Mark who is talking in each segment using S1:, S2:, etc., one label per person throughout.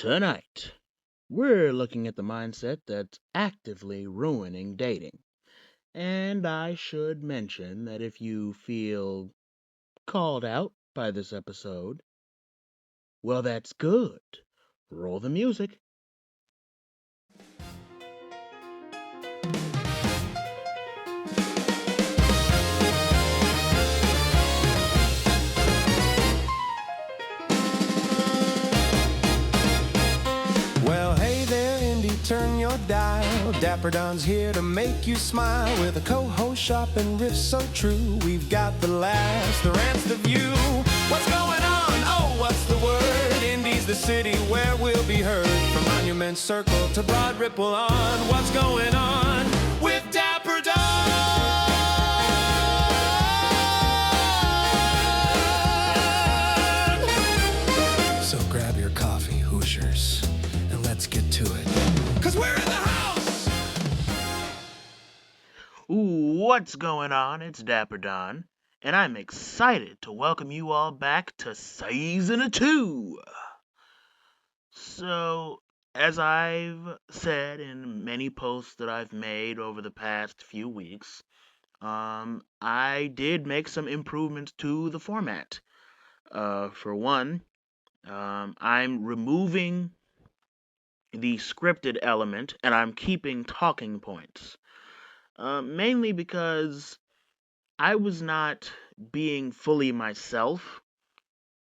S1: Tonight, we're looking at the mindset that's actively ruining dating. And I should mention that if you feel called out by this episode, well, that's good. Roll the music.
S2: Well, hey there, Indy, turn your dial. Dapper Don's here to make you smile with a co-host sharp and riff so true. We've got the laughs, the rants, the view. What's going on? Oh, what's the word? Indy's the city where we'll be heard. From Monument Circle to Broad Ripple on. What's going on with Dapper Don? So grab your coffee, Hoosiers, and let's get to it. 'Cause we're in the house!
S1: What's going on? It's Dapper Don, and I'm excited to welcome you all back to Season 2. So, as I've said in many posts that I've made over the past few weeks, I did make some improvements to the format. For one, I'm removing the scripted element and I'm keeping talking points. Mainly because I was not being fully myself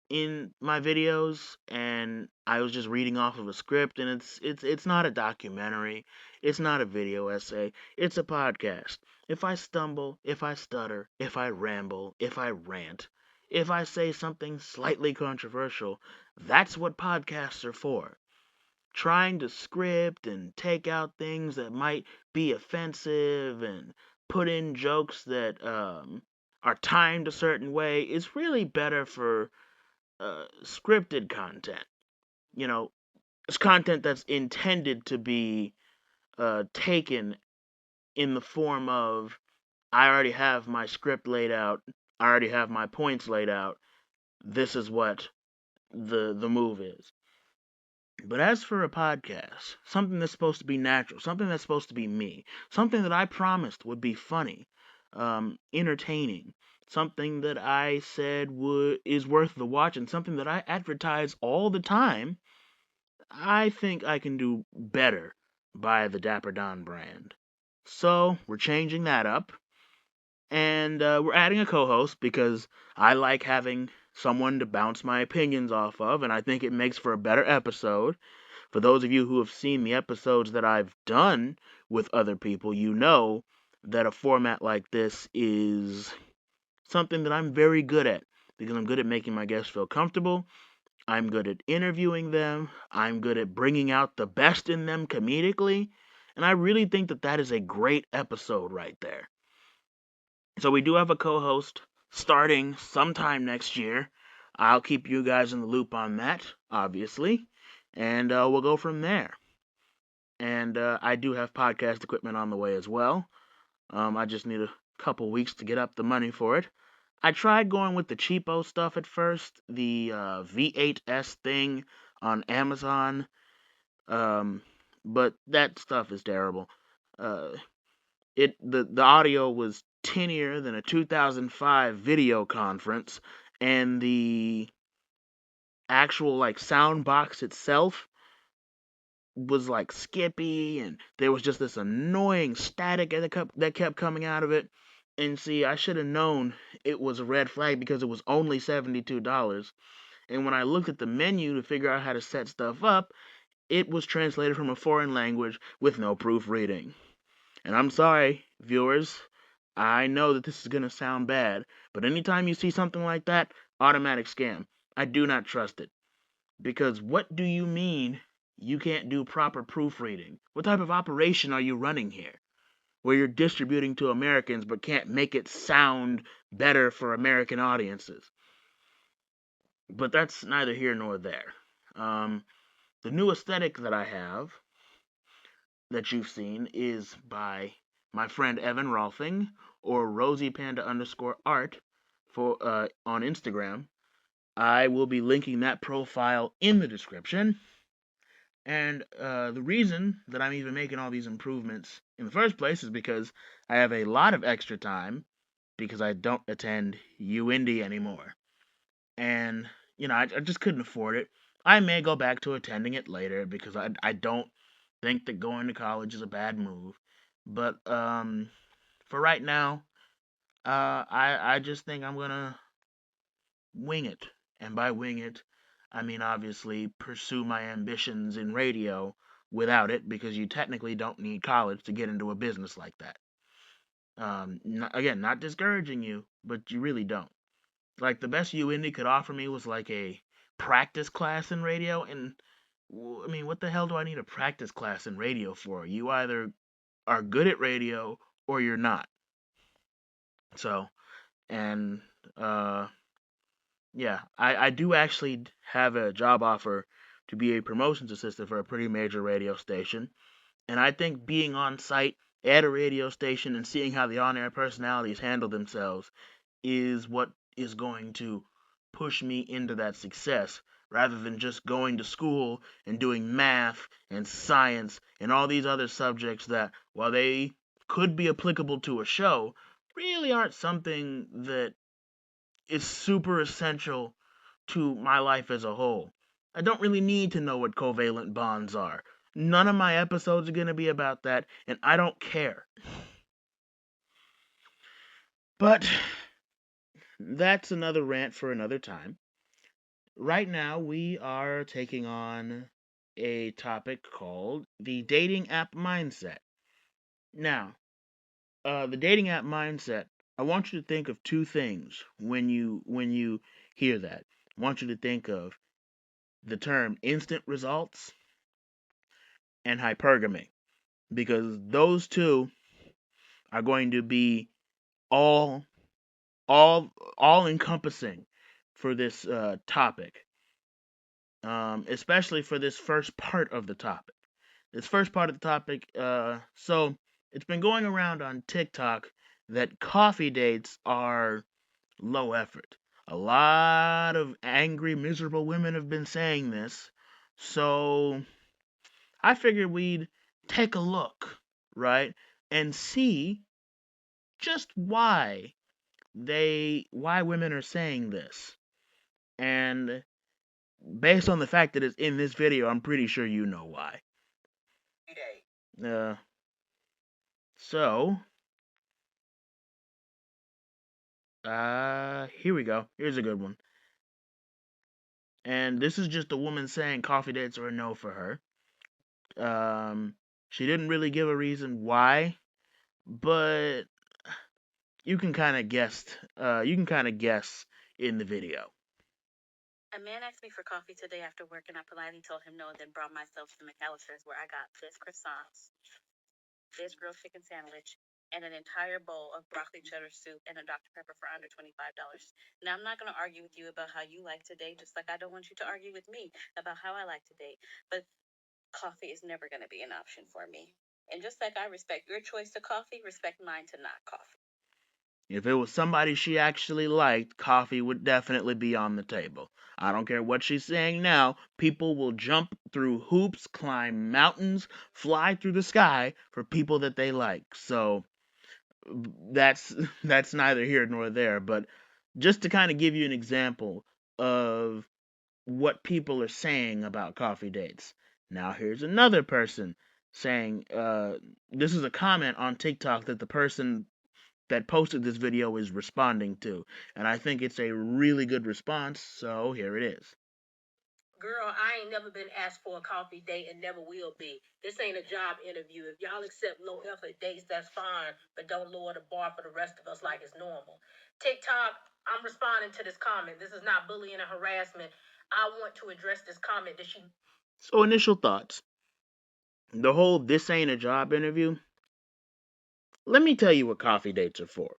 S1: in my videos, and I was just reading off of a script, and it's not a documentary, it's not a video essay, it's a podcast. If I stumble, if I stutter, if I ramble, if I rant, if I say something slightly controversial, that's what podcasts are for. Trying to script and take out things that might be offensive and put in jokes that are timed a certain way is really better for scripted content. You know, it's content that's intended to be taken in the form of I already have my script laid out, I already have my points laid out. This is what the move is. But as for a podcast, something that's supposed to be natural, something that's supposed to be me, something that I promised would be funny, entertaining, something that I said is worth the watch, and something that I advertise all the time, I think I can do better by the Dapper Don brand. So we're changing that up, and we're adding a co-host because I like having someone to bounce my opinions off of, and I think it makes for a better episode. For those of you who have seen the episodes that I've done with other people, you know that a format like this is something that I'm very good at because I'm good at making my guests feel comfortable. I'm good at interviewing them. I'm good at bringing out the best in them comedically. And I really think that that is a great episode right there. So we do have a co-host starting sometime next year. I'll keep you guys in the loop on that, obviously. And we'll go from there. And I do have podcast equipment on the way as well. I just need a couple weeks to get up the money for it. I tried going with the cheapo stuff at first, the V8S thing on Amazon, but that stuff is terrible. Uh, the audio was tinnier than a 2005 video conference, and the actual like sound box itself was like skippy, and there was just this annoying static that kept coming out of it. And see, I should have known it was a red flag because it was only $72. And when I looked at the menu to figure out how to set stuff up, it was translated from a foreign language with no proofreading. And I'm sorry, viewers, I know that this is going to sound bad, but anytime you see something like that, automatic scam. I do not trust it. Because what do you mean you can't do proper proofreading? What type of operation are you running here? Where you're distributing to Americans but can't make it sound better for American audiences. But that's neither here nor there. The new aesthetic that I have, that you've seen, is by my friend Evan Rolfing, or RosiePanda_art on Instagram. I will be linking that profile in the description. And the reason that I'm even making all these improvements in the first place is because I have a lot of extra time because I don't attend UIndy anymore. And, I just couldn't afford it. I may go back to attending it later because I don't think that going to college is a bad move. But for right now, I just think I'm gonna wing it. And by wing it, I mean obviously pursue my ambitions in radio without it because you technically don't need college to get into a business like that. Again, not discouraging you, but you really don't. Like the best UIndy could offer me was like a practice class in radio, and I mean, what the hell do I need a practice class in radio for? You either are good at radio or you're not. So, and uh, yeah, I do actually have a job offer to be a promotions assistant for a pretty major radio station. And I think being on site at a radio station and seeing how the on air personalities handle themselves is what is going to push me into that success rather than just going to school and doing math and science and all these other subjects that, while they could be applicable to a show, really aren't something that is super essential to my life as a whole. I don't really need to know what covalent bonds are. None of my episodes are going to be about that, and I don't care. But that's another rant for another time. Right now, we are taking on a topic called the dating app mindset. Now, the dating app mindset. I want you to think of two things when you hear that. I want you to think of the term instant results and hypergamy because those two are going to be all all all encompassing for this topic, especially for this first part of the topic. This first part of the topic, so it's been going around on TikTok that coffee dates are low effort. A lot of angry, miserable women have been saying this, so I figured we'd take a look, right, and see just why women are saying this. And based on the fact that it's in this video, I'm pretty sure you know why. Uh, so, here we go. Here's a good one. And this is just a woman saying coffee dates are a no for her. She didn't really give a reason why, but you can kind of guess. You can kind of guess in the video. A man asked me for coffee today after work, and I politely told him no, and then brought myself to McAllister's, where I got this croissants, this grilled chicken sandwich, and an entire bowl of broccoli cheddar soup and a Dr. Pepper for under $25. Now, I'm not going to argue with you about how you like to date, just like I don't want you to argue with me about how I like to date. But coffee is never going to be an option for me. And just like I respect your choice to coffee, respect mine to not coffee. If it was somebody she actually liked, coffee would definitely be on the table. I don't care what she's saying now, people will jump through hoops, climb mountains, fly through the sky for people that they like. So that's that's neither here nor there, but just to kind of give you an example of what people are saying about coffee dates. Now here's another person saying this is a comment on TikTok that the person that posted this video is responding to. And I think it's a really good response, so here it is. Girl, I ain't never been asked for a coffee date and never will be. This ain't a job interview. If y'all accept low effort dates, that's fine, but don't lower the bar for the rest of us like it's normal. TikTok, I'm responding to this comment. This is not bullying or harassment. I want to address this comment that she. So, initial thoughts. The whole this ain't a job interview. Let me tell you what coffee dates are for.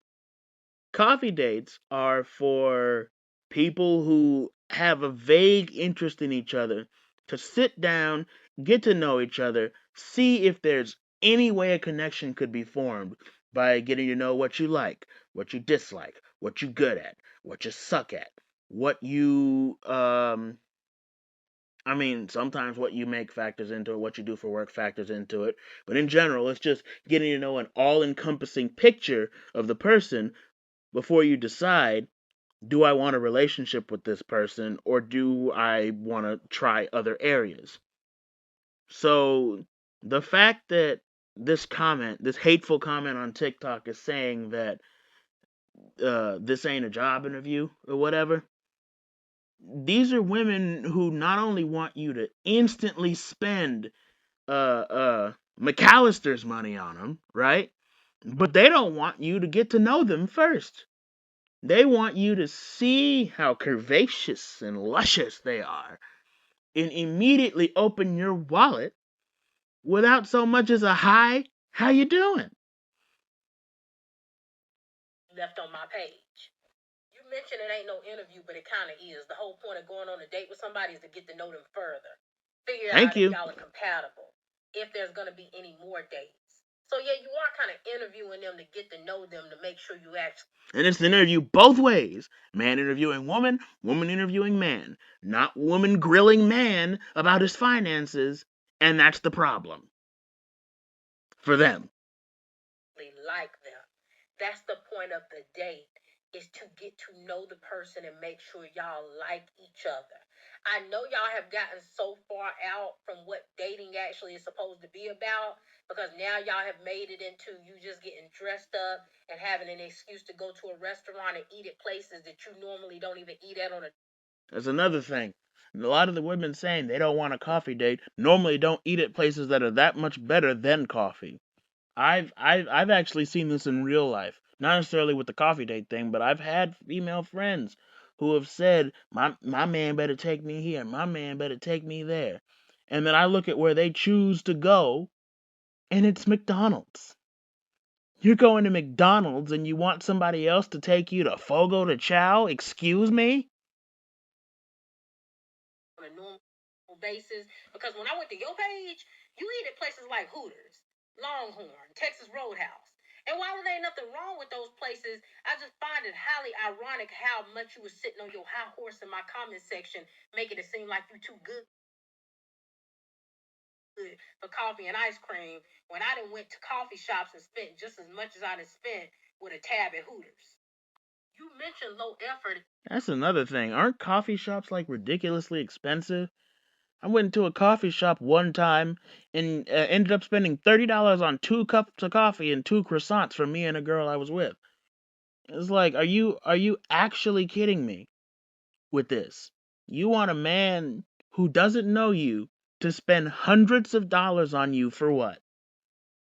S1: Coffee dates are for people who have a vague interest in each other to sit down, get to know each other, see if there's any way a connection could be formed by getting to know what you like, what you dislike, what you're good at, what you suck at, what you I mean, sometimes what you make factors into it, what you do for work factors into it, but in general, it's just getting to know an all encompassing picture of the person before you decide, do I want a relationship with this person or do I want to try other areas? So the fact that this hateful comment on TikTok is saying that this ain't a job interview or whatever, these are women who not only want you to instantly spend McAllister's money on them, right? But they don't want you to get to know them first. They want you to see how curvaceous and luscious they are and immediately open your wallet without so much as a hi, how you doing?
S2: Left on my page. You mentioned it ain't no interview, but it kind of is. The whole point of going on a date with somebody is to get to know them further. Figure
S1: Thank
S2: out if
S1: you.
S2: y'all are compatible, if there's going to be any more dates. So, yeah, you are kind of interviewing them to get to know them to make sure you actually.
S1: And it's an interview both ways. Man interviewing woman, woman interviewing man. Not woman grilling man about his finances, and that's the problem for them.
S2: Like them. That's the point of the date, is to get to know the person and make sure y'all like each other. I know y'all have gotten so far out from what dating actually is supposed to be about, because now y'all have made it into you just getting dressed up and having an excuse to go to a restaurant and eat at places that you normally don't even eat at on a.
S1: That's another thing. A lot of the women saying they don't want a coffee date normally don't eat at places that are that much better than coffee. I've actually seen this in real life. Not necessarily with the coffee date thing, but I've had female friends who have said, my man better take me here, my man better take me there. And then I look at where they choose to go, and it's McDonald's. You're going to McDonald's and you want somebody else to take you to Fogo de Chao? Excuse me?
S2: On a normal basis, because when I went to your page, you eat at places like Hooters, Longhorn, Texas Roadhouse. And while there ain't nothing wrong with those places, I just find it highly ironic how much you was sitting on your high horse in my comment section, making it seem like you too good for coffee and ice cream, when I done went to coffee shops and spent just as much as I done spent with a tab at Hooters. You mentioned low effort.
S1: That's another thing. Aren't coffee shops like ridiculously expensive? I went to a coffee shop one time and ended up spending $30 on 2 cups of coffee and 2 croissants for me and a girl I was with. It's like, are you actually kidding me with this? You want a man who doesn't know you to spend hundreds of dollars on you for what?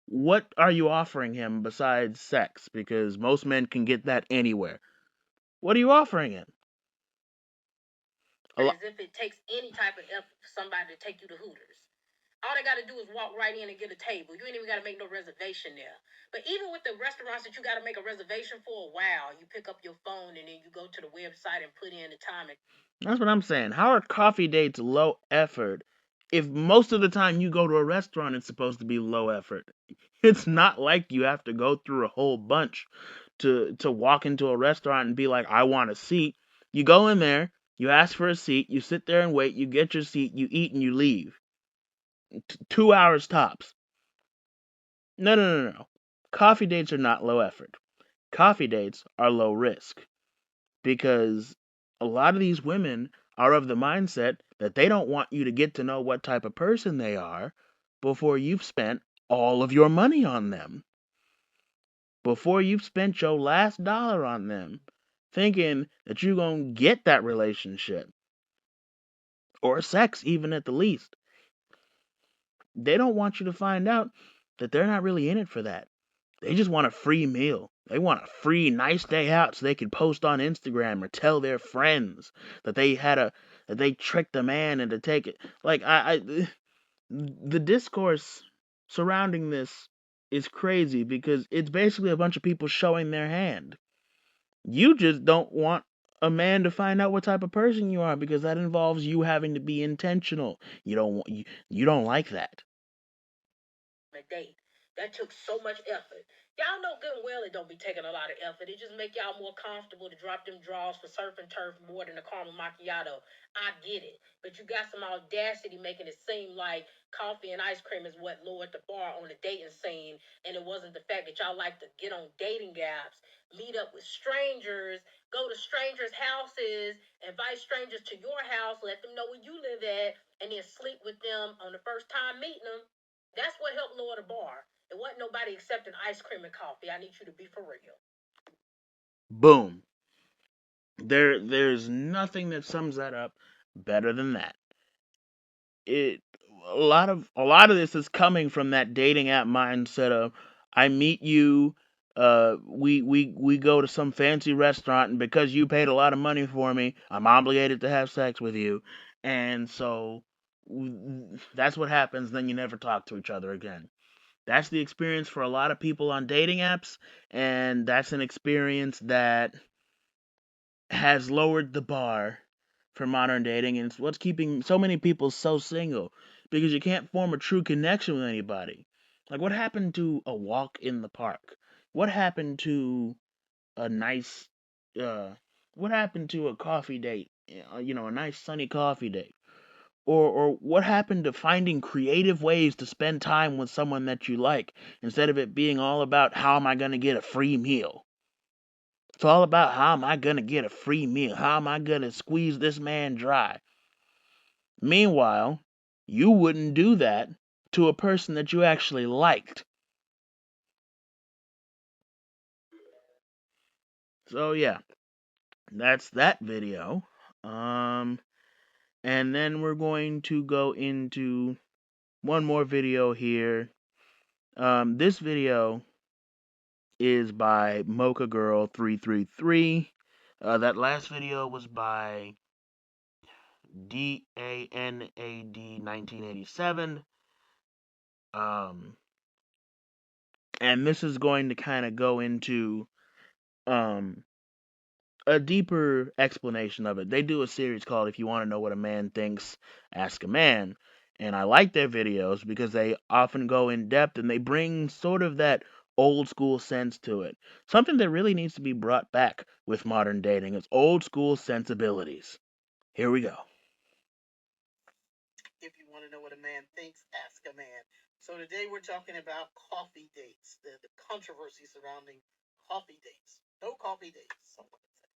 S1: What are you offering him besides sex? Because most men can get that anywhere. What are you offering him?
S2: As if it takes any type of effort for somebody to take you to Hooters. All they got to do is walk right in and get a table. You ain't even got to make no reservation there. But even with the restaurants that you got to make a reservation for, wow, you pick up your phone and then you go to the website and put in the time.
S1: That's what I'm saying. How are coffee dates low effort if most of the time you go to a restaurant it's supposed to be low effort? It's not like you have to go through a whole bunch to walk into a restaurant and be like, I want a seat. You go in there, you ask for a seat, you sit there and wait, you get your seat, you eat and you leave. 2 hours tops. No, no, no, no. Coffee dates are not low effort. Coffee dates are low risk because a lot of these women are of the mindset that they don't want you to get to know what type of person they are before you've spent all of your money on them. Before you've spent your last dollar on them, thinking that you're going to get that relationship or sex, even at the least. They don't want you to find out that they're not really in it for that. They just want a free meal. They want a free nice day out so they can post on Instagram or tell their friends that they tricked a man into take it. Like the discourse surrounding this is crazy because it's basically a bunch of people showing their hand. You just don't want a man to find out what type of person you are because that involves you having to be intentional. You don't like that.
S2: A date.
S3: That took so much effort. Y'all know good and well it don't be taking a lot of effort. It just make y'all more comfortable to drop them draws for surf and turf more than a caramel macchiato. I get it. But you got some audacity making it seem like coffee and ice cream is what lowered the bar on the dating scene, and it wasn't the fact that y'all like to get on dating apps, meet up with strangers, go to strangers' houses, invite strangers to your house, let them know where you live at, and then sleep with them on the first time meeting them. That's what helped lower the bar. It wasn't nobody accepting ice cream and coffee. I need you to be for real.
S1: Boom. There's nothing that sums that up better than that. It a lot of this is coming from that dating app mindset of I meet you, we go to some fancy restaurant, and because you paid a lot of money for me, I'm obligated to have sex with you, and so that's what happens. Then you never talk to each other again. That's the experience for a lot of people on dating apps, and that's an experience that has lowered the bar for modern dating, and it's what's keeping so many people so single because you can't form a true connection with anybody. Like, what happened to a walk in the park? What happened to a nice, uh, what happened to a coffee date? A nice sunny coffee date. Or what happened to finding creative ways to spend time with someone that you like instead of it being all about how am I going to get a free meal? It's all about how am I going to get a free meal? How am I going to squeeze this man dry? Meanwhile, you wouldn't do that to a person that you actually liked. So yeah, that's that video. Um and then we're going to go into one more video here. This video is by Mocha Girl 333. That last video was by DANAD 1987. Um, and this is going to kind of go into um, a deeper explanation of it. They do a series called "If You Want to Know What a Man Thinks, Ask a Man," and I like their videos because they often go in depth and they bring sort of that old school sense to it. Something that really needs to be brought back with modern dating is old school sensibilities. Here we go.
S3: If you want to know what a man thinks, ask a man. So today we're talking about coffee dates, the controversy surrounding coffee dates. No coffee dates, someone would say.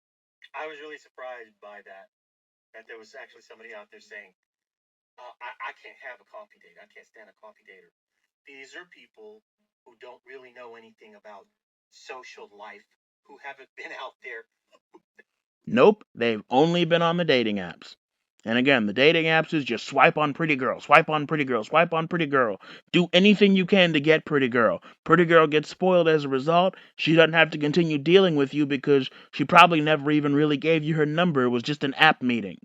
S3: I was really surprised by that. That there was actually somebody out there saying, I can't have a coffee date. I can't stand a coffee dater. These are people who don't really know anything about social life, who haven't been out there.
S1: Nope, they've only been on the dating apps. And again, the dating apps is just swipe on pretty girl, swipe on pretty girl, swipe on pretty girl. Do anything you can to get pretty girl. Pretty girl gets spoiled as a result. She doesn't have to continue dealing with you because she probably never even really gave you her number. It was just an app meeting.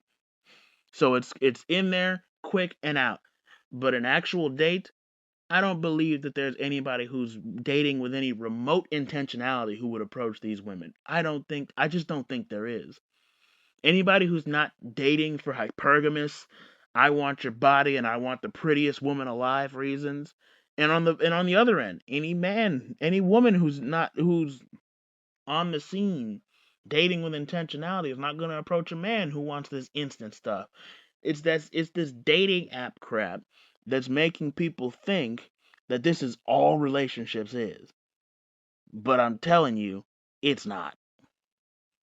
S1: So it's in there, quick and out. But an actual date, I don't believe that there's anybody who's dating with any remote intentionality who would approach these women. I just don't think there is. Anybody who's not dating for hypergamous, I want your body and I want the prettiest woman alive reasons. And on the other end, any man, any woman who's on the scene dating with intentionality is not going to approach a man who wants this instant stuff. It's this dating app crap that's making people think that this is all relationships is. But I'm telling you, it's not.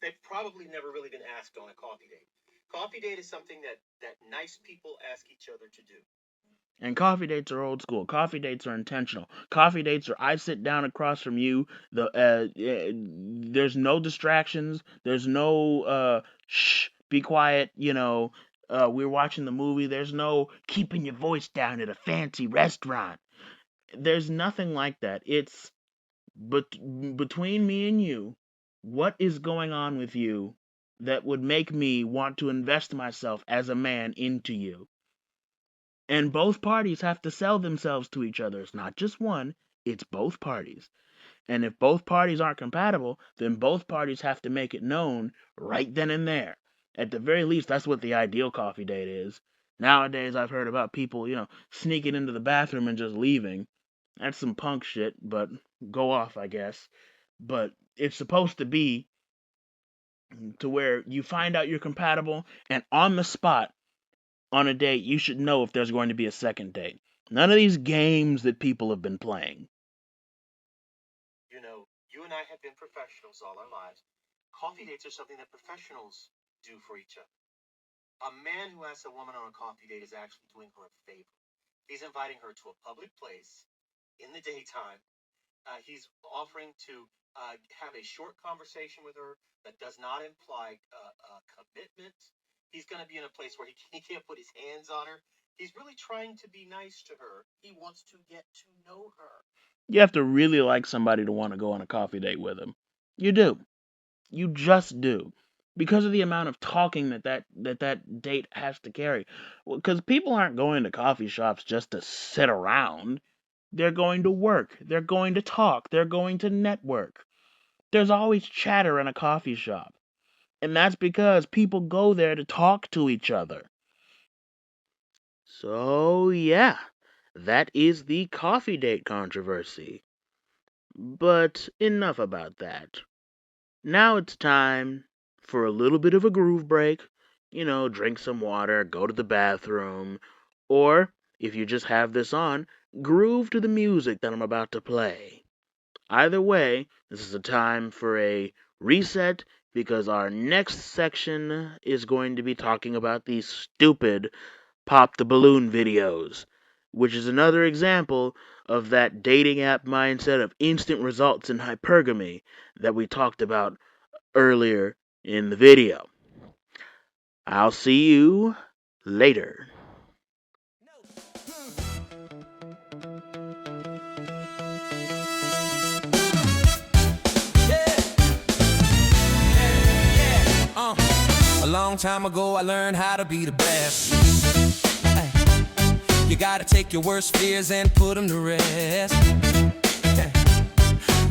S3: They've probably never really been asked on a coffee date. Coffee date is something that nice people ask each other to do.
S1: And coffee dates are old school. Coffee dates are intentional. Coffee dates are I sit down across from you. There's no distractions. There's no shh, be quiet. We're watching the movie. There's no keeping your voice down at a fancy restaurant. There's nothing like that. It's but between me and you, what is going on with you that would make me want to invest myself as a man into you? And both parties have to sell themselves to each other. It's not just one, it's both parties. And if both parties aren't compatible, then both parties have to make it known right then and there. At the very least, that's what the ideal coffee date is. Nowadays, I've heard about people, sneaking into the bathroom and just leaving. That's some punk shit, but go off, I guess. But it's supposed to be to where you find out you're compatible, and on the spot, on a date, you should know if there's going to be a second date. None of these games that people have been playing.
S2: You know, you and I have been professionals all our lives. Coffee dates are something that professionals do for each other. A man who asks a woman on a coffee date is actually doing her a favor. He's inviting her to a public place in the daytime. He's offering to have a short conversation with her that does not imply commitment. He's going to be in a place where he can't put his hands on her. He's really trying to be nice to her. He wants to get to know her.
S1: You have to really like somebody to want to go on a coffee date with them. You do. You just do. Because of the amount of talking that date has to carry. Because people aren't going to coffee shops just to sit around. They're going to work. They're going to talk. They're going to network. There's always chatter in a coffee shop. And that's because people go there to talk to each other. So, yeah, that is the coffee date controversy. But enough about that. Now it's time for a little bit of a groove break. Drink some water, go to the bathroom, or if you just have this on, groove to the music that I'm about to play. Either way, this is a time for a reset because our next section is going to be talking about these stupid pop the balloon videos, which is another example of that dating app mindset of instant results and hypergamy that we talked about earlier in the video. I'll see you later.
S2: A long time ago I learned how to be the best. You gotta take your worst fears and put them to rest.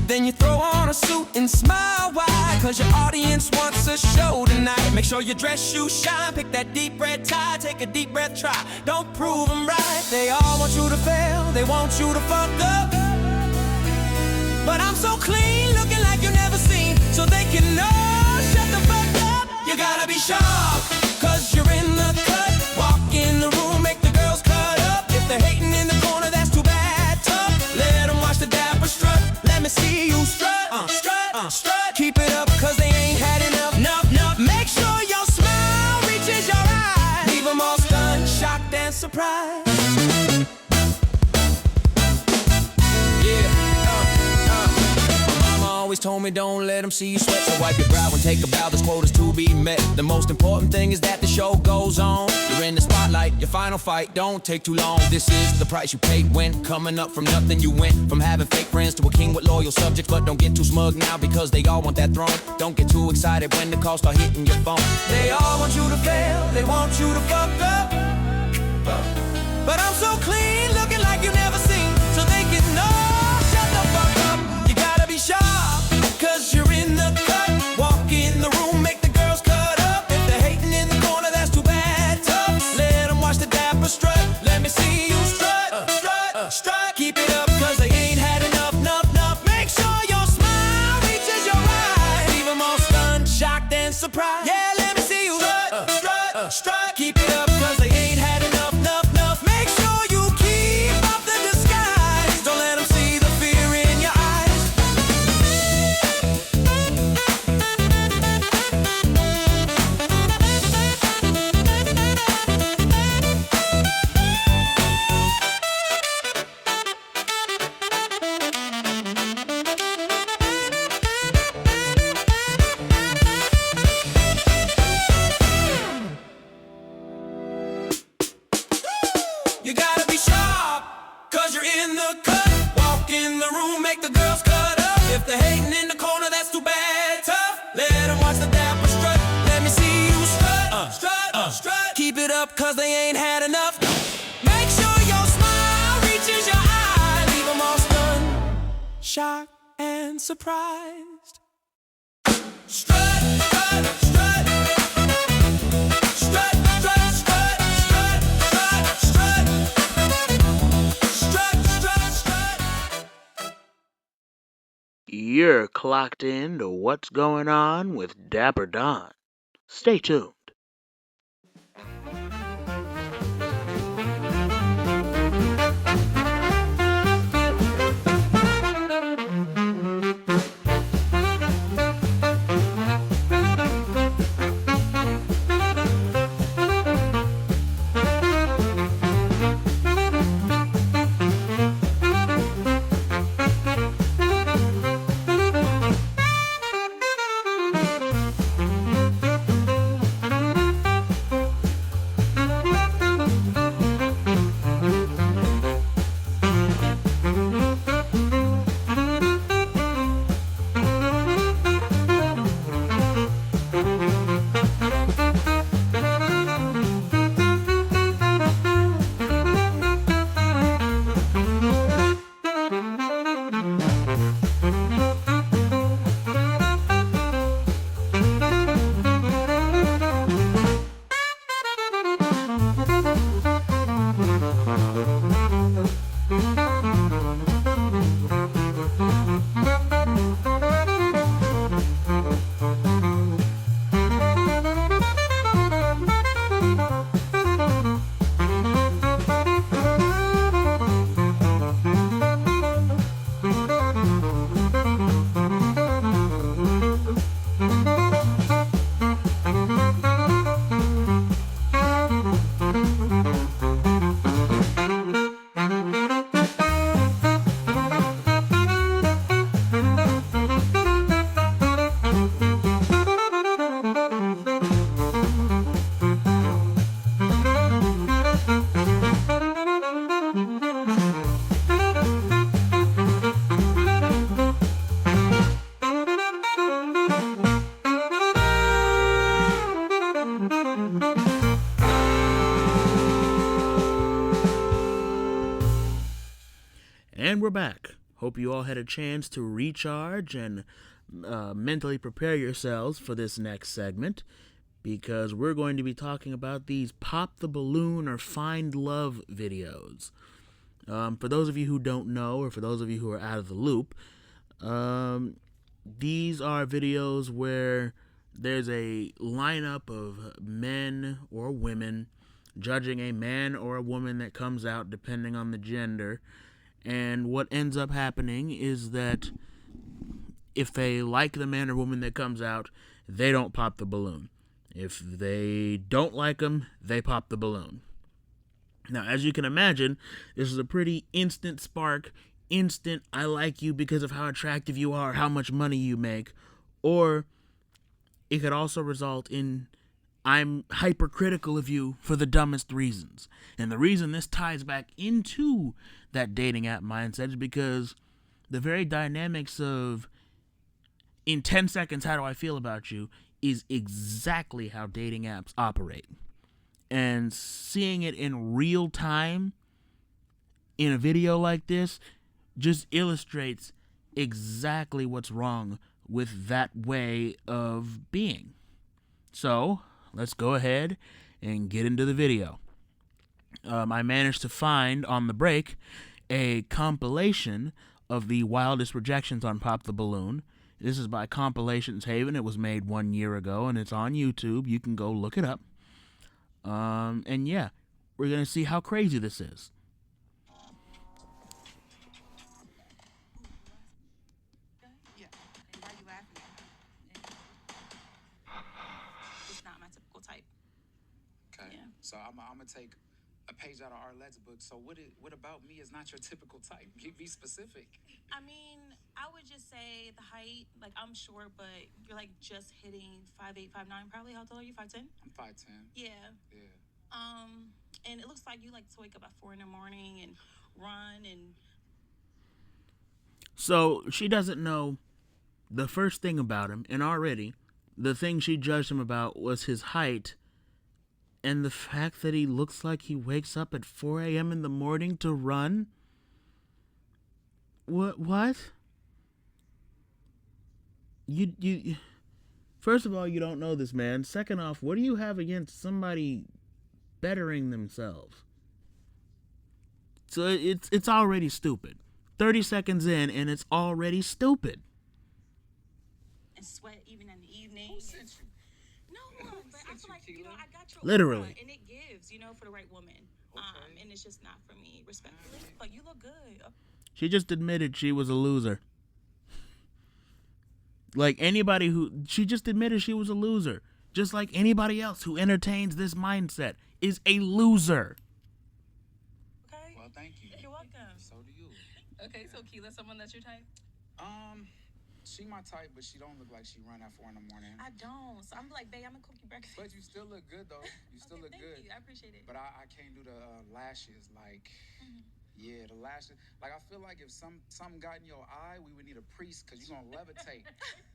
S2: Then you throw on a suit and smile wide, cause your audience wants a show tonight. Make sure your dress shoes shine, pick that deep red tie, take a deep breath, try, don't prove them right. They all want you to fail, they want you to fuck up. But I'm so clean, looking like you never seen, so they can know, shut the fuck up. You gotta be sharp, cause you're in the cut. Walk in the room, make the girls cut up. If they're hating in the corner, that's too bad, tough. Let them watch the dapper strut. Let me see you strut, strut. Keep it up, cause they ain't had enough. Make sure your smile reaches your eyes. Leave them all stunned, shocked, and surprised. Always told me don't let them see you sweat, so wipe your brow and take a bow, this quota's to be met. The most important thing is that the show goes on. You're in the spotlight, your final fight, don't take too long. This is the price you paid when coming up from nothing. You went from having fake friends to a king with loyal subjects. But don't get too smug now because they all want that throne. Don't get too excited when the calls start hitting your phone. They all want you to fail, they want you to fuck up. But I'm so clean, looking like you never seen, so they can know, shut the fuck up. You gotta be sharp, cause you're in the cut. Walk in the room, make the girls cut up. If they're hating in the corner, that's too bad, tough. Let them watch the dapper strut. Let me see you strut, strut. Keep it up, cause they ain't had enough. Make sure your smile reaches your eyes. Leave them all stunned, shocked, and surprised. Yeah, let me see you strut, strut. Keep it up, cause they ain't had enough. Make sure you keep up the disguise. Don't let them see the fear in your eyes. You gotta be sharp, cause you're in the cut. Walk in the room, make the girls cut up. If they're hating in the corner, that's too bad, tough. Let them watch the dapper strut. Let me see you strut, strut. Keep it up, cause they ain't had enough. Make sure your smile reaches your eye. Leave them all stunned, shocked, and surprised. Strut, strut, strut. Strut, strut, strut, strut, strut, strut. Strut, strut, strut.
S1: You're clocked in to What's Going On with Dapper Don. Stay tuned. And we're back. Hope you all had a chance to recharge and mentally prepare yourselves for this next segment, because we're going to be talking about these pop the balloon or find love videos. For those of you who don't know, or for those of you who are out of the loop, these are videos where there's a lineup of men or women judging a man or a woman that comes out, depending on the gender. And what ends up happening is that if they like the man or woman that comes out, they don't pop the balloon. If they don't like them, they pop the balloon. Now, as you can imagine, this is a pretty instant spark, instant I like you because of how attractive you are, how much money you make, or it could also result in I'm hypercritical of you for the dumbest reasons. And the reason this ties back into that dating app mindset is because the very dynamics of in 10 seconds, how do I feel about you, is exactly how dating apps operate. And seeing it in real time in a video like this just illustrates exactly what's wrong with that way of being. So, let's go ahead and get into the video. I managed to find, on the break, a compilation of the wildest rejections on Pop the Balloon. This is by Compilations Haven. It was made 1 year ago, and it's on YouTube. You can go look it up. And yeah, we're going to see how crazy this is.
S4: It's not my typical type.
S5: Okay.
S4: Yeah.
S5: So I'm gonna take a page out of Arlette's book. So what about me is not your typical type? Be specific.
S4: I mean, I would just say the height. Like, I'm short, but you're like just hitting 5'8", 5'9", probably. How tall are you? 5'10"?
S5: I'm 5'10".
S4: Yeah.
S5: Yeah.
S4: And it looks like you like to wake up at 4 in the morning and run and.
S1: So she doesn't know the first thing about him, and already the thing she judged him about was his height and the fact that he looks like he wakes up at 4 a.m. in the morning to run. What? You First of all, you don't know this man. Second off, what do you have against somebody bettering themselves? So it's already stupid. 30 seconds in and it's already stupid.
S4: and sweat even in the evening.
S5: Who sent you?
S4: No one, but I feel like, I got your
S1: Literally.
S4: aura, and it gives, for the right woman.
S5: Okay.
S4: And it's just not for me, respectfully. But you look good.
S1: She just admitted she was a loser. She just admitted she was a loser. Just like anybody else who entertains this mindset is a loser.
S4: Okay.
S5: Well, thank you.
S4: You're welcome.
S5: So do you.
S6: Okay, so Keela, someone that's your type?
S5: She my type, but she don't look like she run at 4 in the morning.
S4: I don't. So I'm like, babe, I'm gonna cook you breakfast.
S5: But you still look good though. You still look
S4: thank
S5: good.
S4: you. I appreciate it.
S5: But I can't do the lashes. Like, yeah, the lashes. Like, I feel like if something got in your eye, we would need a priest because you're gonna levitate.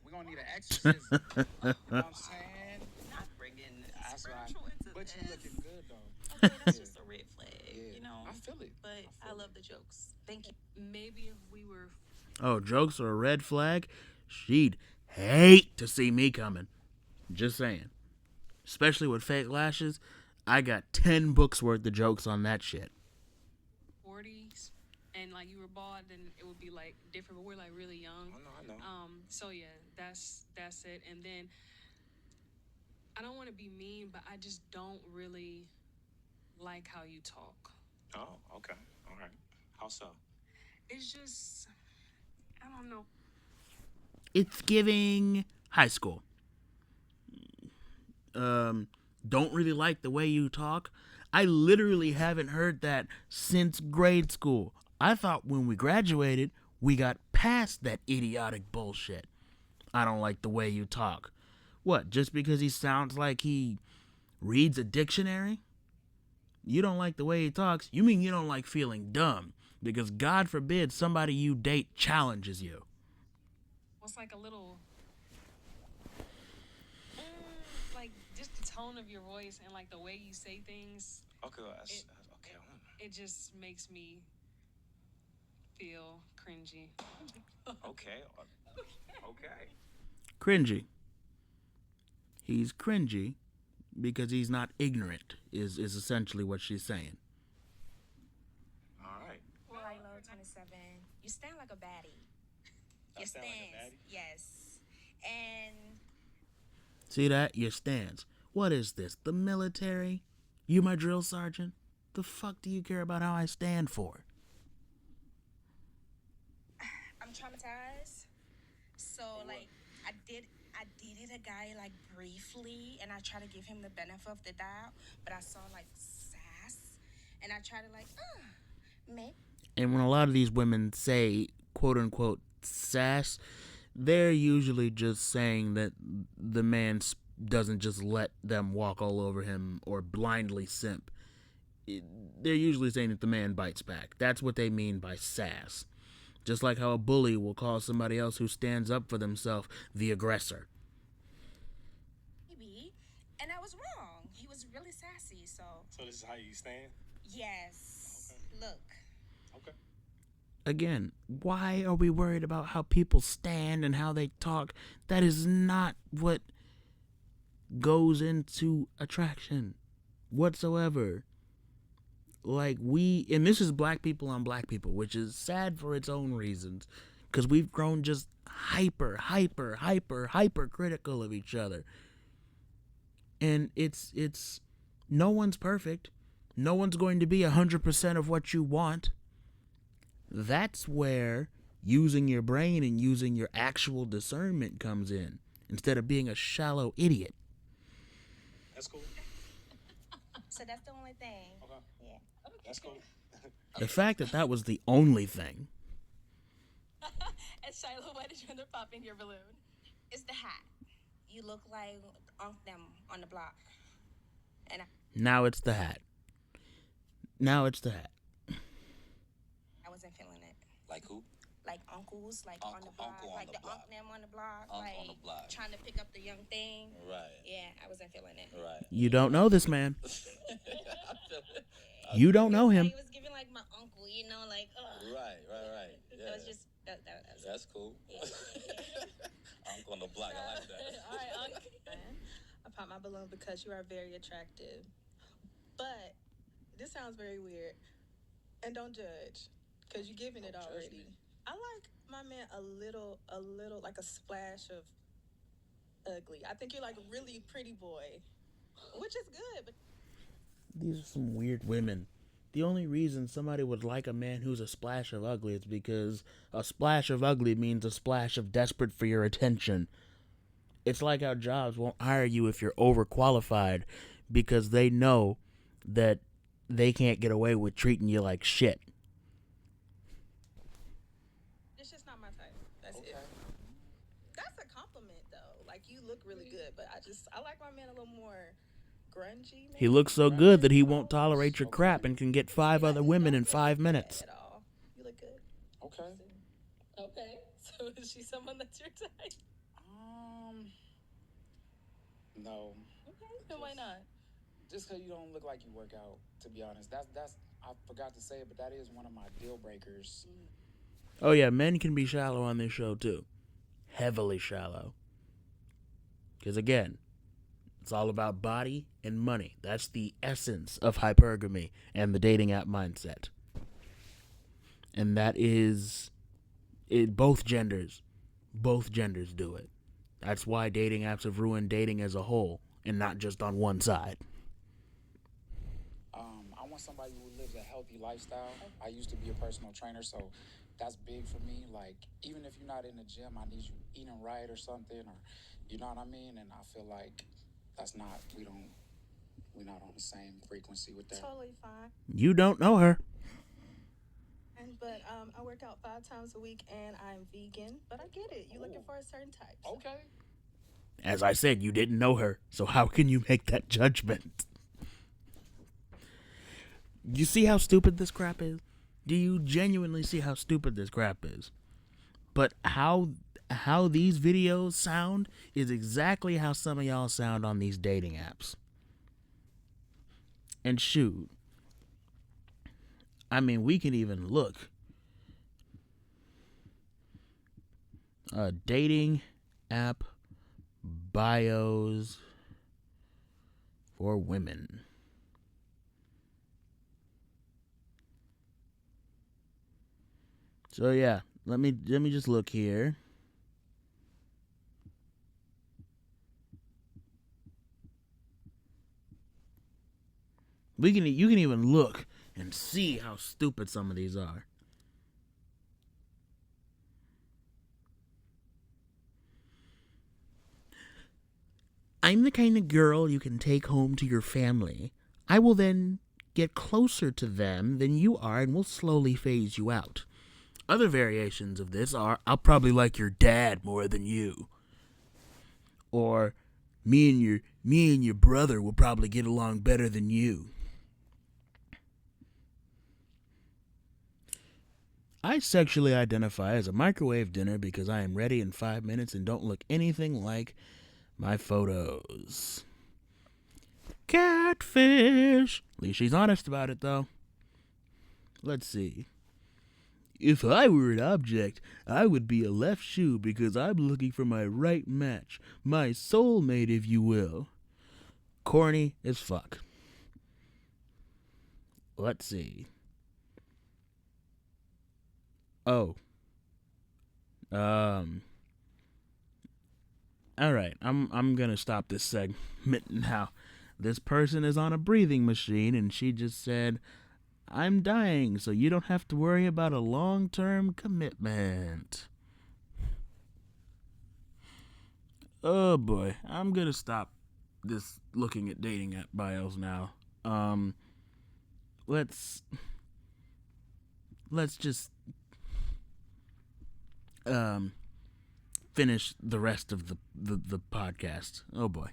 S5: We're gonna need an exorcism. You know what I'm saying?
S4: Not bringing
S5: That's right.
S4: spiritual into
S5: But
S4: this.
S5: you looking good though.
S4: Okay, that's just a red flag,
S5: Yeah. I feel it.
S4: But I love the jokes. Thank you.
S6: Maybe if we were...
S1: Oh, jokes are a red flag? She'd hate to see me coming. Just saying. Especially with fake lashes. I got 10 books worth of jokes on that shit.
S6: 40s and like you were bald, then it would be like different, but we're like really young.
S5: I know.
S6: So yeah, that's it. And then I don't want to be mean, but I just don't really like how you talk.
S7: Oh, okay. All right. How so?
S6: It's just, I don't know.
S1: It's giving high school. Don't really like the way you talk. I literally haven't heard that since grade school. I thought when we graduated, we got past that idiotic bullshit. I don't like the way you talk. What, just because he sounds like he reads a dictionary? You don't like the way he talks? You mean you don't like feeling dumb? Because God forbid somebody you date challenges you.
S6: It's like a little, like just the tone of your voice and like the way you say things.
S7: Okay. Okay.
S6: It just makes me feel cringy.
S7: Okay. Okay.
S1: Cringy. He's cringy because he's not ignorant, is essentially what she's saying.
S7: All right.
S8: Lilo 27. You stand like a baddie. Your
S7: stand like a
S8: stance.
S7: baddie?
S8: Yes. And
S1: See that? Your stance. What is this? The military? You my drill sergeant? The fuck do you care about how I stand for?
S8: I'm traumatized. So like I dated a guy like briefly and I try to give him the benefit of the doubt, but I saw like sass and I try to like maybe.
S1: And when a lot of these women say quote unquote sass, they're usually just saying that the man doesn't just let them walk all over him or blindly simp. They're usually saying that the man bites back. That's what they mean by sass. Just like how a bully will call somebody else who stands up for themselves the aggressor.
S8: Maybe. And I was wrong. He was really sassy, so.
S7: So this is how you stand?
S8: Yes.
S7: Okay.
S8: Look.
S7: Okay.
S1: Again, why are we worried about how people stand and how they talk? That is not what goes into attraction whatsoever. Like and this is black people on black people, which is sad for its own reasons, because we've grown just hyper critical of each other. And it's no one's perfect. No one's going to be 100% of what you want. That's where using your brain and using your actual discernment comes in, instead of being a shallow idiot.
S7: That's cool.
S8: So that's the only thing.
S7: Okay.
S8: Yeah.
S7: That's cool.
S1: The fact that was the only thing.
S8: And Shiloh, why did you end up popping your balloon? It's the hat. You look like them on the block. And
S1: Now it's the hat.
S8: I wasn't feeling it.
S7: Like who?
S8: Like uncles, like on the block,
S7: Uncle on
S8: like
S7: the
S8: the
S7: block.
S8: them on the block,
S7: Uncle
S8: like
S7: on the block.
S8: trying to pick up the young thing.
S7: Right.
S8: Yeah, I wasn't feeling it.
S7: Right.
S1: You don't know this man. You don't know him.
S8: He was giving like my uncle, like
S7: Right. Yeah.
S8: That was just that was
S7: That's cool.
S8: Yeah.
S7: Uncle on the block. I like that.
S9: All right, Uncle. I popped my balloon because you are very attractive. But this sounds very weird. And don't judge, because you're giving it
S7: Don't judge
S9: already.
S7: me.
S9: I like my man a little, like a splash of ugly. I think you're like a really pretty boy, which is good. But
S1: These are some weird women. The only reason somebody would like a man who's a splash of ugly is because a splash of ugly means a splash of desperate for your attention. It's like how jobs won't hire you if you're overqualified because they know that they can't get away with treating you like shit.
S9: it's just not my type. That's it. That's a compliment though. Like you look really good, but I like my man a little more grungy. Maybe.
S1: He looks so good that he won't tolerate your crap and can get 5 other women in 5 minutes.
S9: At all. You look good.
S5: Okay.
S9: Okay. So is she someone that's your type?
S5: No.
S9: Okay. Then why not?
S5: Just because you don't look like you work out, to be honest. That's I forgot to say it, but that is one of my deal breakers.
S1: Oh yeah, men can be shallow on this show too. Heavily shallow. Because again, it's all about body and money. That's the essence of hypergamy and the dating app mindset. And that is it. Both genders do it. That's why dating apps have ruined dating as a whole and not just on one side.
S5: I want somebody who lives a healthy lifestyle. I used to be a personal trainer, so that's big for me. Like, even if you're not in the gym, I need you eating right or something, or you know what I mean? And I feel like that's not, we're not on the same frequency with that.
S9: Totally fine.
S1: You don't know her.
S9: But I work out 5 times a week and I'm vegan, but I get it. You're looking for a certain type. So.
S5: Okay.
S1: As I said, you didn't know her, so how can you make that judgment? You see how stupid this crap is? Do you genuinely see how stupid this crap is? But how these videos sound is exactly how some of y'all sound on these dating apps. And shoot, I mean, we can even look. Dating app bios for women. So yeah, let me just look here. You can even look and see how stupid some of these are. I'm the kind of girl you can take home to your family. I will then get closer to them than you are and will slowly phase you out. Other variations of this are, I'll probably like your dad more than you. Or, me and your brother will probably get along better than you. I sexually identify as a microwave dinner because I am ready in 5 minutes and don't look anything like my photos. Catfish! At least she's honest about it, though. Let's see. If I were an object, I would be a left shoe because I'm looking for my right match. My soulmate, if you will. Corny as fuck. Let's see. Oh. Alright, I'm gonna stop this segment now. This person is on a breathing machine and she just said, I'm dying, so you don't have to worry about a long-term commitment. Oh boy, I'm gonna stop this looking at dating app bios now. Let's just finish the rest of the podcast. Oh boy.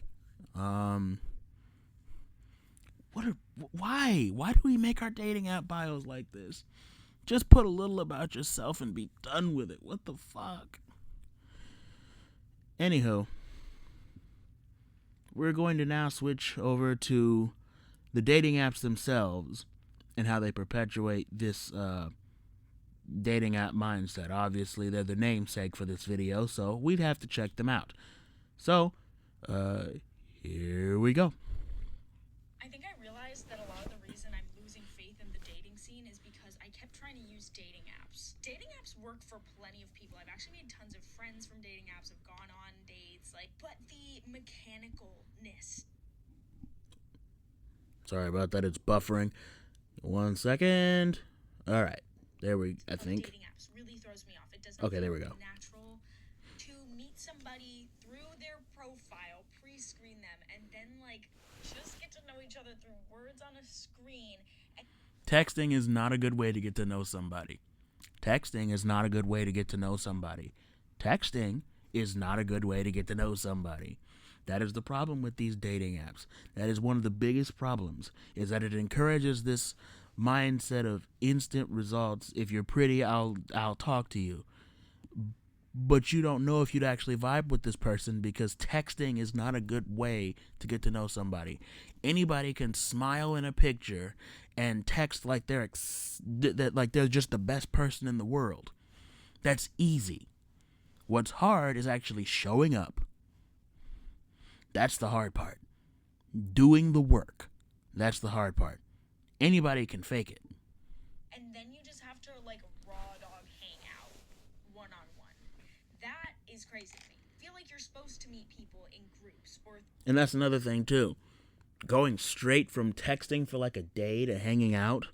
S1: Why do we make our dating app bios like this? Just put a little about yourself and be done with it. What the fuck? Anywho, we're going to now switch over to the dating apps themselves and how they perpetuate this dating app mindset. Obviously, they're the namesake for this video, so we'd have to check them out. So, here we go.
S8: I think I realized that a lot of the reason I'm losing faith in the dating scene is because I kept trying to use dating apps. Dating apps work for plenty of people. I've actually made tons of friends from dating apps. I've gone on dates, but the mechanicalness.
S1: Sorry about that. It's buffering. 1 second. All right. There we. I think.
S8: Dating apps really throws me off. It doesn't.
S1: Okay. There we go.
S8: Natural to meet somebody through their profile, pre-screen them, and then just get to know each other through words on a screen.
S1: Texting is not a good way to get to know somebody. Texting is not a good way to get to know somebody. Texting is not a good way to get to know somebody. That is the problem with these dating apps. That is one of the biggest problems, is that it encourages this mindset of instant results. If you're pretty, I'll talk to you. But you don't know if you'd actually vibe with this person, because texting is not a good way to get to know somebody. Anybody can smile in a picture and text like they're just the best person in the world. That's easy. What's hard is actually showing up. That's the hard part. Doing the work. That's the hard part. Anybody can fake it.
S8: And then you just have to raw dog hang out one-on-one. That is crazy to me. I feel like you're supposed to meet people in groups
S1: And that's another thing too. Going straight from texting for a day to hanging out.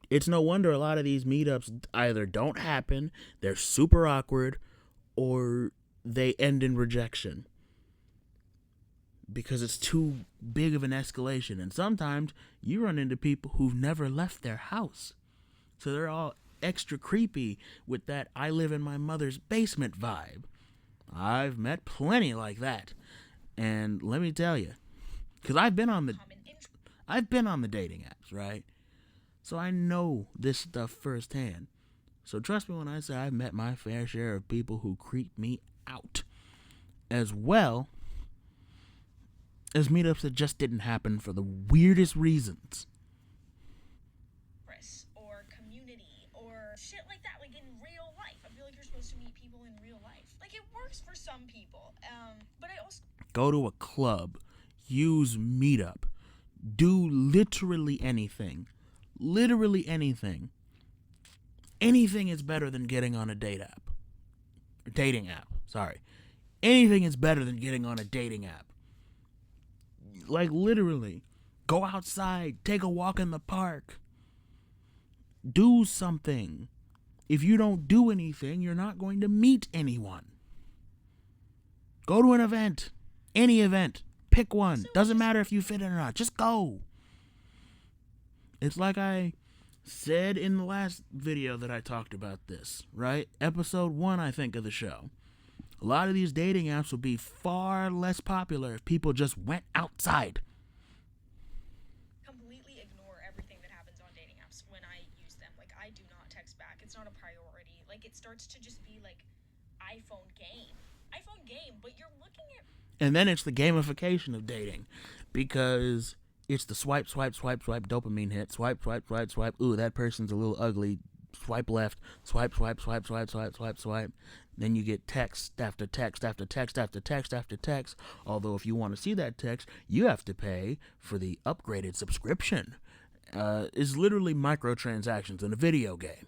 S1: It's no wonder a lot of these meetups either don't happen, they're super awkward, or they end in rejection. Because it's too big of an escalation. And sometimes you run into people who've never left their house. So they're all extra creepy with that I live in my mother's basement vibe. I've met plenty like that. And let me tell you, because I've been on the dating apps, right? So I know this stuff firsthand. So trust me when I say I've met my fair share of people who creep me out. As well as meetups that just didn't happen for the weirdest reasons.
S8: Or community or shit like that, in real life. I feel like you're supposed to meet people in real life. It works for some people. But I also
S1: go to a club, use Meetup, do literally anything. Literally anything. Anything is better than getting on a dating app. Anything is better than getting on a dating app. Literally. Go outside. Take a walk in the park. Do something. If you don't do anything, you're not going to meet anyone. Go to an event. Any event. Pick one. Doesn't matter if you fit in or not. Just go. It's like I said in the last video that I talked about this, right? Episode 1, I think, of the show. A lot of these dating apps would be far less popular if people just went outside.
S8: completely ignore everything that happens on dating apps when I use them. I do not text back. It's not a priority. It starts to just be iPhone game, but you're looking at.
S1: And then it's the gamification of dating, because it's the swipe, dopamine hit. Swipe. Ooh, that person's a little ugly. Swipe left. Swipe. Then you get text after text after text after text after text. Although if you want to see that text, you have to pay for the upgraded subscription. It's literally microtransactions in a video game.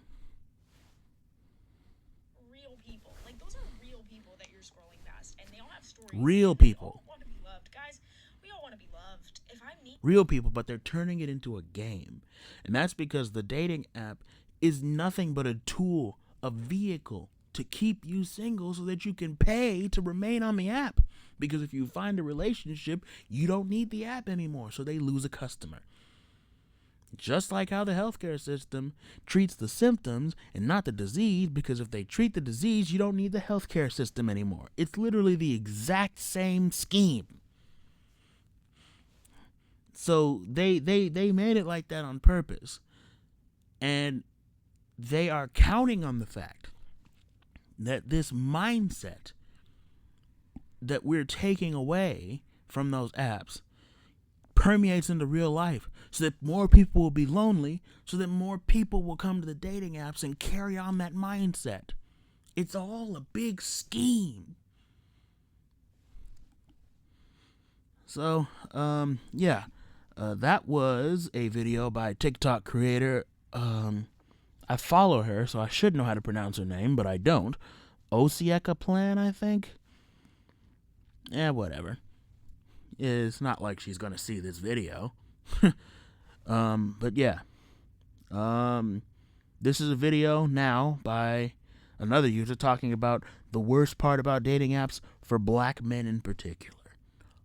S8: Real people. Those are real people that you're scrolling past, and they all have stories.
S1: Real people.
S8: We all want to be loved, guys. We all want to be loved. If I meet
S1: real people, but they're turning it into a game. And that's because the dating app is nothing but a tool, a vehicle to keep you single so that you can pay to remain on the app. Because if you find a relationship, you don't need the app anymore, so they lose a customer. Just like how the healthcare system treats the symptoms and not the disease, because if they treat the disease, you don't need the healthcare system anymore. It's literally the exact same scheme. So they made it like that on purpose. And they are counting on the fact that this mindset that we're taking away from those apps permeates into real life, so that more people will be lonely, so that more people will come to the dating apps and carry on that mindset. It's all a big scheme. So, that was a video by TikTok creator I follow her, so I should know how to pronounce her name, but I don't. Osieka Plan, I think. Whatever. It's not like she's gonna see this video. But yeah. This is a video now by another user talking about the worst part about dating apps for black men in particular.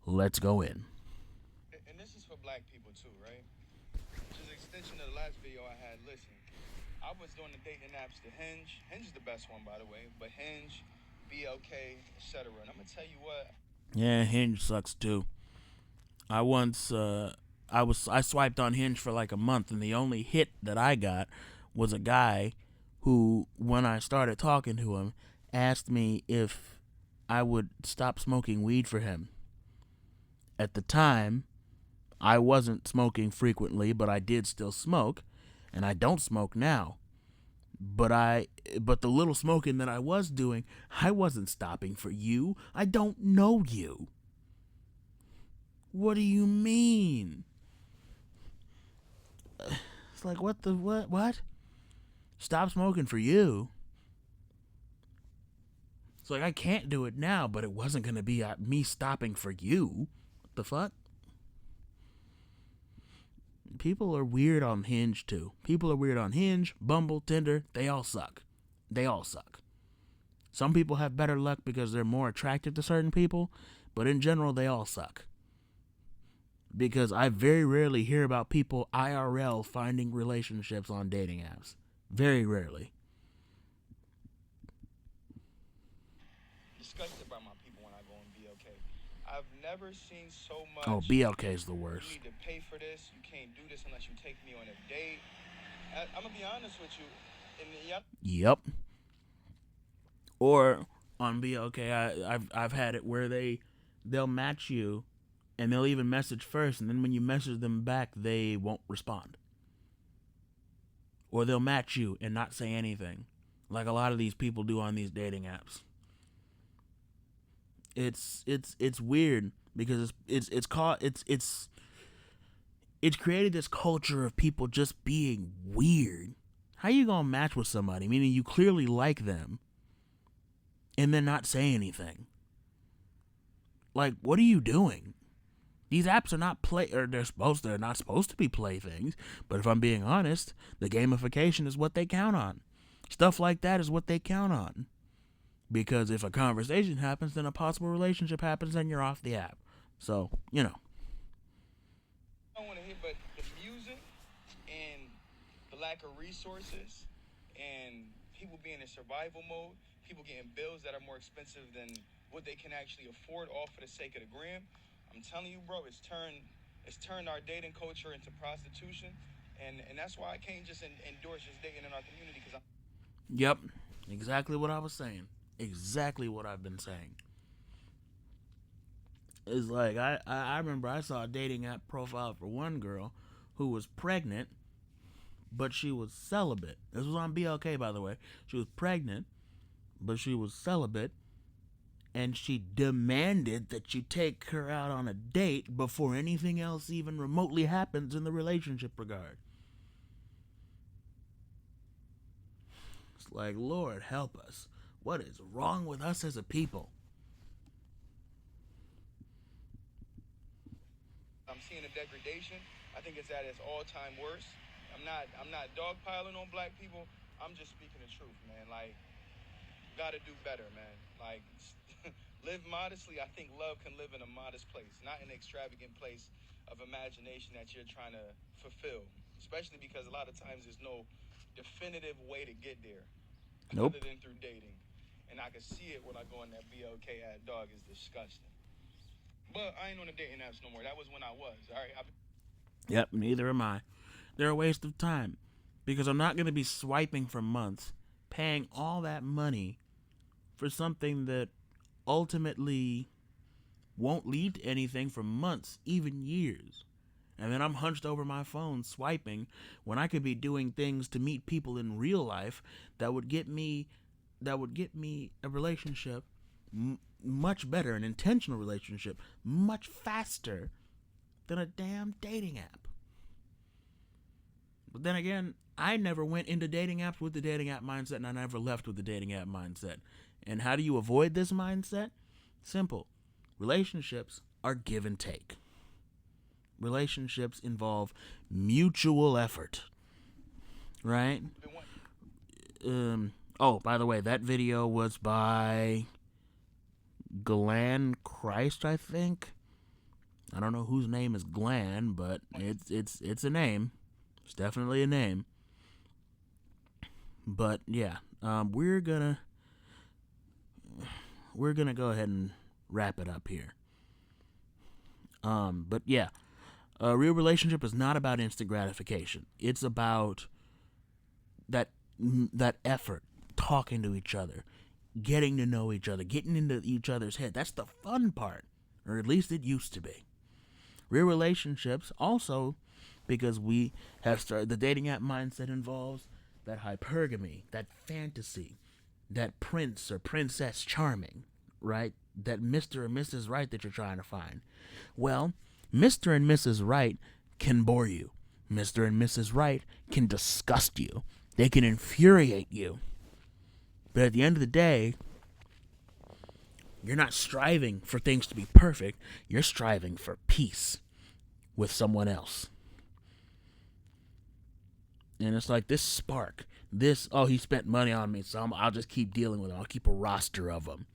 S1: Let's go in.
S10: And this is for black people too, right? Which is an extension of the last video I had. Listen, I was doing the dating apps to Hinge. Hinge is the best one, by the way. But Hinge, BLK, etc. And I'm gonna tell you what.
S1: Yeah, Hinge sucks too. I swiped on Hinge for like a month, and the only hit that I got was a guy who, when I started talking to him, asked me if I would stop smoking weed for him. At the time, I wasn't smoking frequently, but I did still smoke, and I don't smoke now. But the little smoking that I was doing, I wasn't stopping for you. I don't know you. What do you mean? It's like, what? Stop smoking for you? It's like, I can't do it now, but it wasn't going to be me stopping for you. What the fuck? People are weird on Hinge, too. People are weird on Hinge, Bumble, Tinder. They all suck. They all suck. Some people have better luck because they're more attracted to certain people, but in general, they all suck. Because I very rarely hear about people IRL finding relationships on dating apps. Very rarely.
S10: Disgusted by my people when I go on BLK. I've never seen so much.
S1: Oh, BLK is the worst.
S10: You need to pay for this. You can't do this unless you take me on a date. I'm gonna be honest with you.
S1: Yep. Or on BLK, I've had it where they'll match you, and they'll even message first, and then when you message them back, they won't respond. Or they'll match you and not say anything, like a lot of these people do on these dating apps. It's weird because it's created this culture of people just being weird. How you gonna match with somebody, meaning you clearly like them, and then not say anything? Like, what are you doing? These apps are not they're not supposed to be playthings, but if I'm being honest, the gamification is what they count on. Stuff like that is what they count on. Because if a conversation happens, then a possible relationship happens, and you're off the app. So, you know.
S10: I don't want to hear, but the music and the lack of resources and people being in survival mode, people getting bills that are more expensive than what they can actually afford all for the sake of the gram. I'm telling you, bro, it's turned our dating culture into prostitution, and that's why I can't just endorse just dating in our community.
S1: Yep, exactly what I was saying. Exactly what I've been saying. It's like, I remember I saw a dating app profile for one girl who was pregnant, but she was celibate. This was on BLK, by the way. She was pregnant, but she was celibate, and she demanded that you take her out on a date before anything else even remotely happens in the relationship regard. It's like, Lord help us. What is wrong with us as a people?
S10: I'm seeing a degradation. I think it's at its all-time worst. I'm not dogpiling on black people. I'm just speaking the truth, man. Like, gotta do better, man. Like, live modestly. I think love can live in a modest place, not an extravagant place of imagination that you're trying to fulfill. Especially because a lot of times there's no definitive way to get there,
S1: Nope.
S10: other than through dating. And I can see it when I go on that BLK ad. Dog is disgusting. But I ain't on the dating apps no more. That was when I was. All right.
S1: Yep, neither am I. They're a waste of time because I'm not going to be swiping for months, paying all that money for something that ultimately won't lead to anything for months, even years. And then I'm hunched over my phone swiping when I could be doing things to meet people in real life that would get me a relationship much better, an intentional relationship, much faster than a damn dating app. But then again, I never went into dating apps with the dating app mindset, and I never left with the dating app mindset. And how do you avoid this mindset? Simple. Relationships are give and take. Relationships involve mutual effort. Right? Oh, by the way, that video was by Glenn Christ, I think. I don't know whose name is Glenn, but it's a name. It's definitely a name. But yeah, we're gonna go ahead and wrap it up here. But yeah, a real relationship is not about instant gratification. It's about that effort, talking to each other, getting to know each other, getting into each other's head. That's the fun part, or at least it used to be. Real relationships also, because we have started, the dating app mindset involves that hypergamy, that fantasy, that prince or princess charming, right? That Mr. or Mrs. Right that you're trying to find. Well, Mr. and Mrs. Right can bore you. Mr. and Mrs. Right can disgust you. They can infuriate you. But at the end of the day, you're not striving for things to be perfect. You're striving for peace with someone else. And it's like this spark, he spent money on me, so I'll just keep dealing with him. I'll keep a roster of them.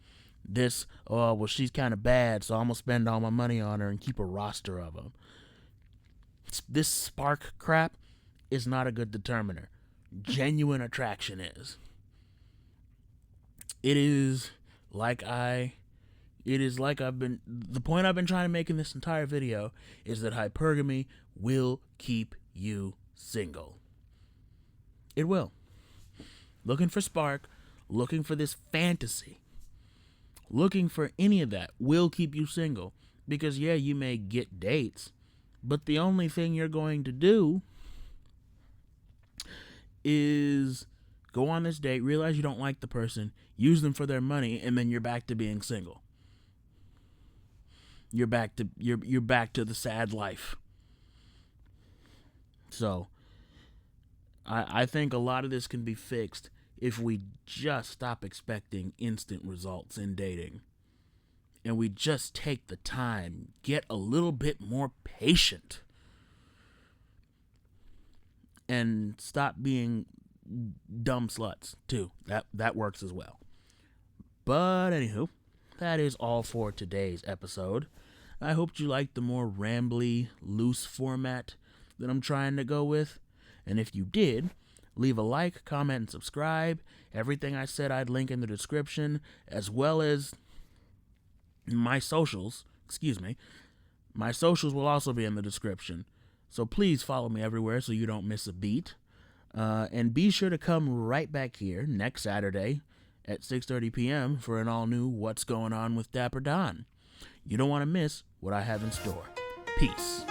S1: She's kind of bad, so I'm going to spend all my money on her and keep a roster of them. This spark crap is not a good determiner. Genuine attraction is. The point I've been trying to make in this entire video is that hypergamy will keep you single. It will. Looking for spark, looking for this fantasy, looking for any of that will keep you single. Because yeah, you may get dates, but the only thing you're going to do is go on this date, realize you don't like the person, use them for their money, and then you're back to being single. You're back to the sad life. So I think a lot of this can be fixed if we just stop expecting instant results in dating. And we just take the time, get a little bit more patient, and stop being dumb sluts too. That works as well. But anywho, that is all for today's episode. I hope you liked the more rambly, loose format that I'm trying to go with. And if you did, leave a like, comment, and subscribe. Everything I said I'd link in the description, as well as my socials. My socials will also be in the description. So please follow me everywhere so you don't miss a beat. And be sure to come right back here next Saturday at 6:30 p.m. for an all-new What's Going On with Dapper Don. You don't want to miss what I have in store. Peace.